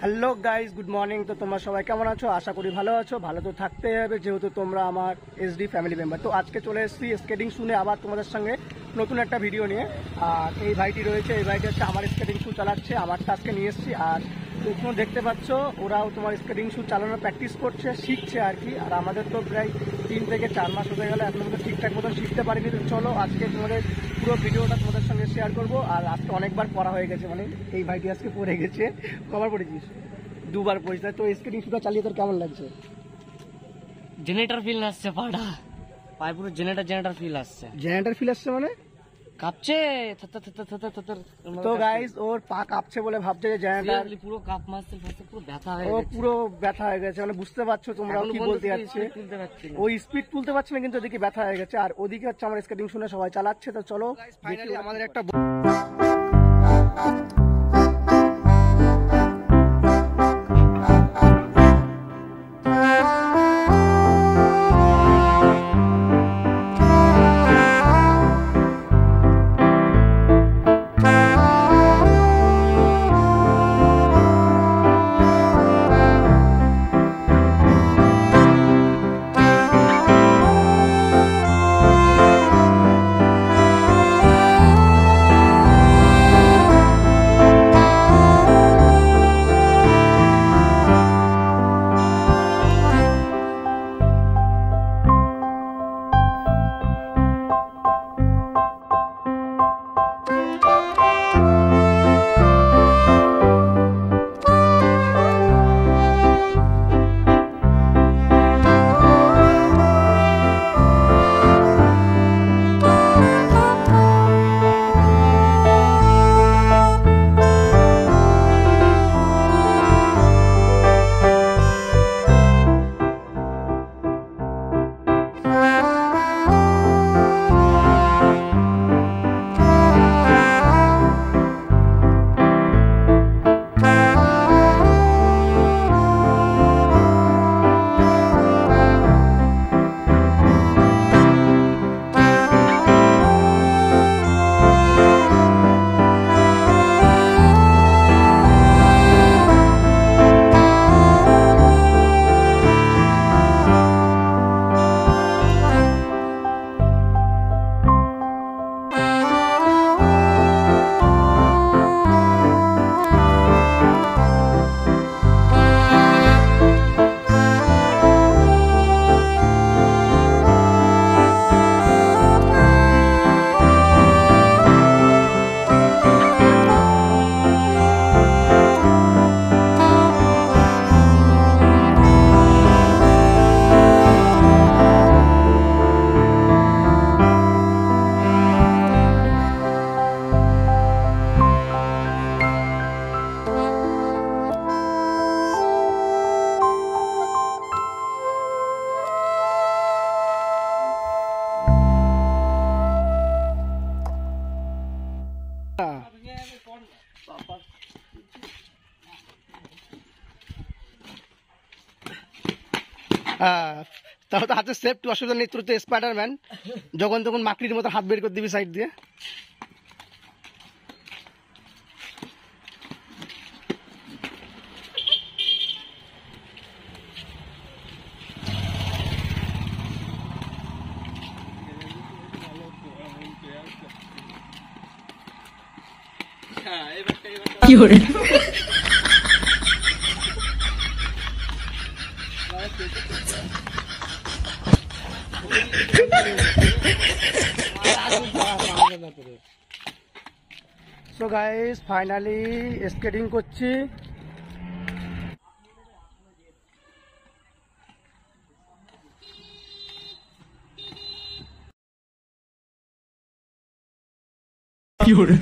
Hello guys, good morning. তো তোমরা সবাই কেমন আছো? আশা করি ভালো আছো। ভালো তো থাকতেই হবে, যেহেতু তোমরা আমার এসডি ফ্যামিলি মেম্বার। তো আজকে চলে এসেছি স্কেটিং শু নিয়ে আবার তোমাদের সঙ্গে নতুন একটা ভিডিও নিয়ে। আর এই ভাইটি রয়েছে, এই ভাইটি হচ্ছে আমার স্কেটিং শু চালাচ্ছে। আমারটা আজকে নিয়ে এসেছি। আর তোমরা দেখতে পাচ্ছ ওরাও তোমার স্কেটিং শু চালানোর প্র্যাকটিস করছে, শিখছে আর কি। আর আমাদের তো প্রায় 3 থেকে 4 মাস হয়ে গেলে এখন মতো ঠিকঠাক মতন শিখতে পারিনি। তো চলো আজকে তোমাদের পুরো ভিডিওটা তোমাদের সঙ্গে শেয়ার করবো। আর আজকে অনেকবার পড়া হয়ে গেছে, মানে এই ভাইটি আজকে পড়ে গেছে। কবার পড়েছিস? 2 বার পড়েছিস। তো স্কেটিং শুটা চালিয়ে তোর কেমন লাগছে? জেনারেটর ফিল আসছে, পাটা পায়ে পুরো জেনারেটর ফিল আসছে। জেনারেটর ফিল আসছে মানে কাঁপছে। তো গাইস, ওর পা কাঁপছে বলে ভাবছে যে জেনারেটর পুরো কাপ মাসেল পুরো ব্যথা হয়ে ও গেছে। পুরো ব্যথা হয়ে গেছে, মানে বুঝতে পারছো তোমরা কি বলতে যাচ্ছে। ওই স্পিড তুলতে পারছে না, কিন্তু ওদিকে ব্যথা হয়ে গেছে। আর ওদিকে হচ্ছে আমার স্কেটিং শুনে সবাই চালাচ্ছে। তো চলো ফাইনালি আমাদের একটা তাহলে তো হাতে সেফ, অসুবিধা নেই। তোর তো স্পাইডারম্যান, যখন তখন মাকড়ির মতো হাত বের করে দিবি সাইড দিয়ে। কি করে সো গাইস, ফাইনালি স্কেটিং করছি। কি করে